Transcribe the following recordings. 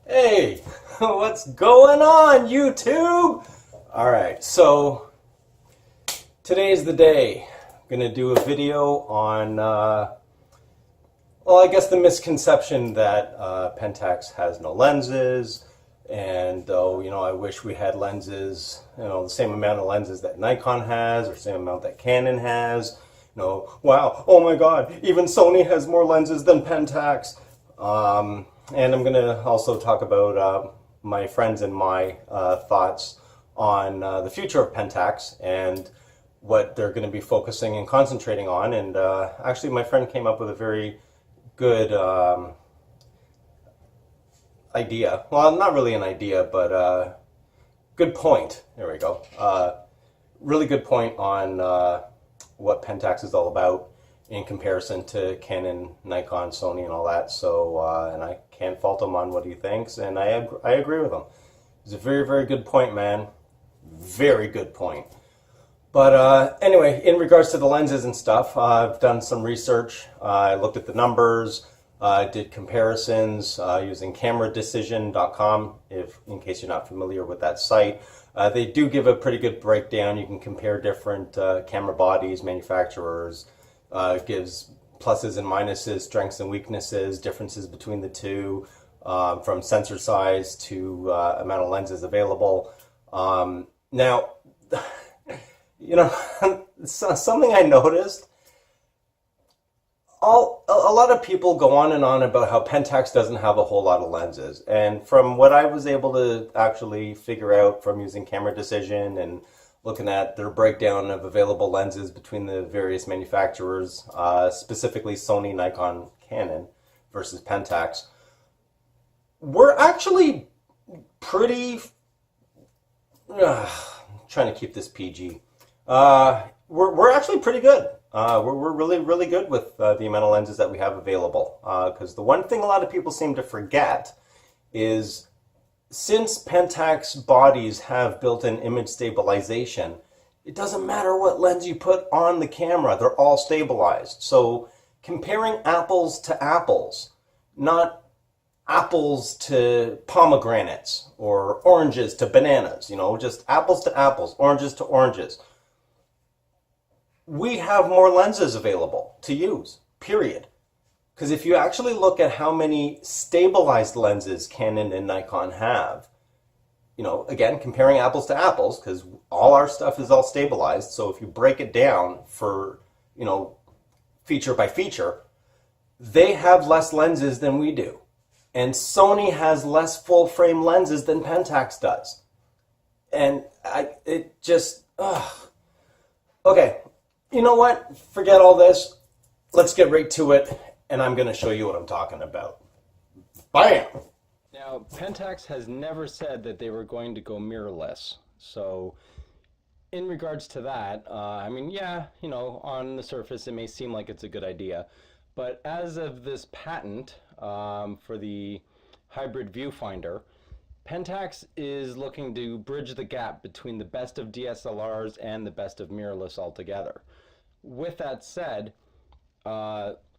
Hey, what's going on, YouTube? All right, so today's the day. I'm gonna do a video on, well, I guess the misconception that Pentax has no lenses, and though, I wish we had lenses, the same amount of lenses that Nikon has, or same amount that Canon has. Wow, oh my God, even Sony has more lenses than Pentax. And I'm going to also talk about my friends and my thoughts on the future of Pentax and what they're going to be focusing and concentrating on. And actually, my friend came up with a very good idea. Well, not really an idea, but good point. There we go. Really good point on what Pentax is all about in comparison to Canon, Nikon, Sony, and all that. So, and I can't fault him on what he thinks, and I agree with him. It's a very, very good point, man. Very good point. But anyway, in regards to the lenses and stuff, I've done some research. I looked at the numbers, did comparisons using cameradecision.com, in case you're not familiar with that site. They do give a pretty good breakdown. You can compare different camera bodies, manufacturers. Gives pluses and minuses, strengths and weaknesses, differences between the two, from sensor size to amount of lenses available. Now, something I noticed, a lot of people go on and on about how Pentax doesn't have a whole lot of lenses. And from what I was able to actually figure out from using Camera Decision and looking at their breakdown of available lenses between the various manufacturers, specifically Sony, Nikon, Canon versus Pentax, we're actually pretty, trying to keep this PG, we're actually pretty good. We're really, really good with the amount of lenses that we have available. Because the one thing a lot of people seem to forget is, since Pentax bodies have built-in image stabilization, it doesn't matter what lens you put on the camera, they're all stabilized. So comparing apples to apples, not apples to pomegranates or oranges to bananas, just apples to apples, oranges to oranges. We have more lenses available to use, period. Because if you actually look at how many stabilized lenses Canon and Nikon have, again, comparing apples to apples, because all our stuff is all stabilized, so if you break it down for, feature by feature, they have less lenses than we do. And Sony has less full frame lenses than Pentax does. And okay, you know what? Forget all this. Let's get right to it. And I'm going to show you what I'm talking about. Bam! Now, Pentax has never said that they were going to go mirrorless. So, in regards to that, on the surface it may seem like it's a good idea. But as of this patent for the hybrid viewfinder, Pentax is looking to bridge the gap between the best of DSLRs and the best of mirrorless altogether. With that said,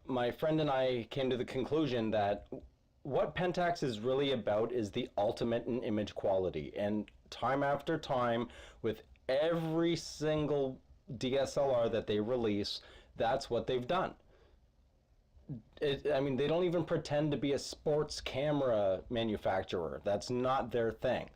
my friend and I came to the conclusion that what Pentax is really about is the ultimate in image quality. And time after time, with every single DSLR that they release, that's what they've done. They don't even pretend to be a sports camera manufacturer. That's not their thing.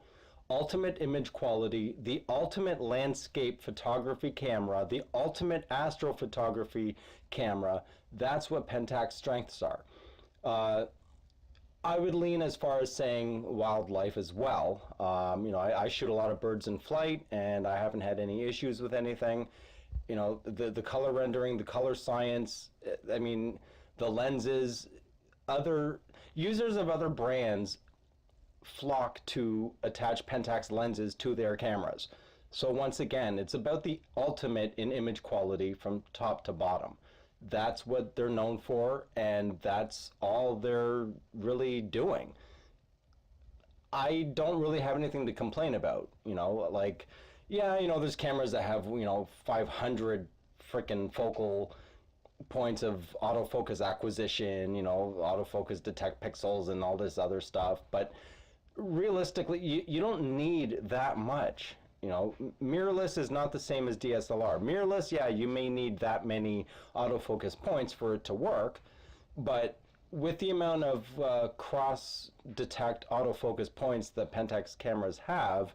Ultimate image quality, the ultimate landscape photography camera, the ultimate astrophotography camera, that's what Pentax strengths are. I would lean as far as saying wildlife as well. I shoot a lot of birds in flight, and I haven't had any issues with anything. The color rendering, the color science, the lenses, other users of other brands flock to attach Pentax lenses to their cameras. So once again, it's about the ultimate in image quality from top to bottom. That's what they're known for, and that's all they're really doing. I don't really have anything to complain about, there's cameras that have, 500 freaking focal points of autofocus acquisition, autofocus detect pixels and all this other stuff, but realistically, you don't need that much. You know, mirrorless is not the same as DSLR. Mirrorless, yeah, you may need that many autofocus points for it to work, but with the amount of cross detect autofocus points that Pentax cameras have,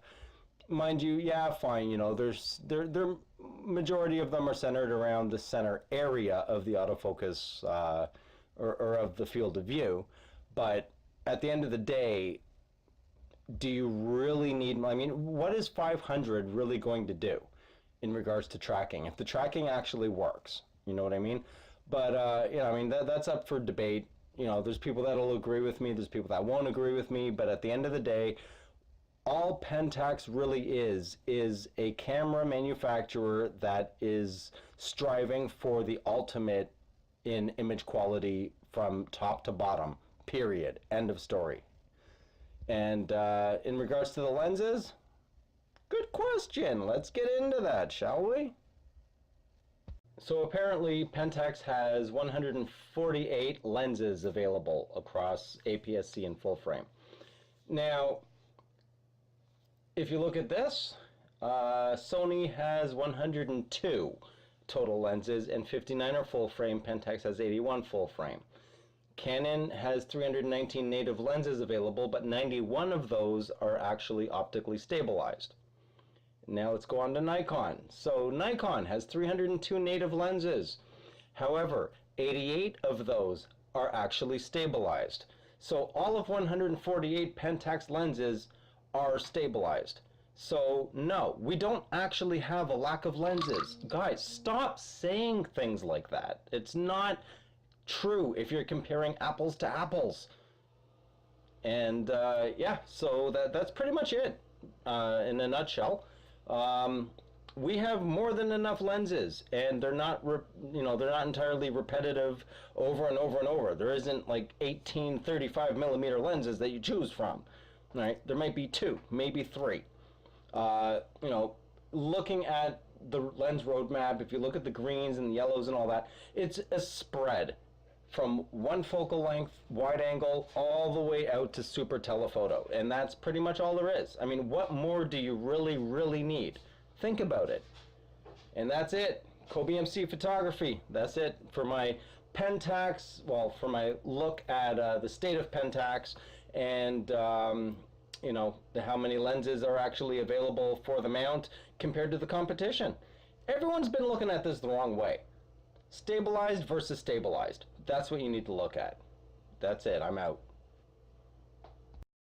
mind you, yeah, fine. You know, their majority of them are centered around the center area of the autofocus or of the field of view, but at the end of the day, do you really need, I mean, what is 500 really going to do in regards to tracking? If the tracking actually works, you know what I mean? But, you know, I mean, that's up for debate. You know, there's people that'll agree with me, there's people that won't agree with me, but at the end of the day, all Pentax really is a camera manufacturer that is striving for the ultimate in image quality from top to bottom, period, end of story. And in regards to the lenses, good question. Let's get into that, shall we? So apparently Pentax has 148 lenses available across APS-C and full frame. Now, if you look at this, Sony has 102 total lenses and 59 are full frame. Pentax has 81 full frame. Canon has 319 native lenses available, but 91 of those are actually optically stabilized. Now let's go on to Nikon. So Nikon has 302 native lenses. However, 88 of those are actually stabilized. So all of 148 Pentax lenses are stabilized. So no, we don't actually have a lack of lenses. Guys, stop saying things like that. It's not true if you're comparing apples to apples. And yeah, so that's pretty much it in a nutshell. We have more than enough lenses, and they're not they're not entirely repetitive over and over and over. There isn't like 18 35 millimeter lenses that you choose from. Right? There might be 2, maybe 3. You know, looking at the lens roadmap, if you look at the greens and the yellows and all that, it's a spread from one focal length, wide angle, all the way out to super telephoto. And that's pretty much all there is. I mean, what more do you really need? Think about it. And that's it. Kobe MC Photography. That's it for my Pentax, well, for my look at the state of Pentax and you know, how many lenses are actually available for the mount compared to the competition. Everyone's been looking at this the wrong way. Stabilized versus stabilized. That's what you need to look at. That's it. I'm out.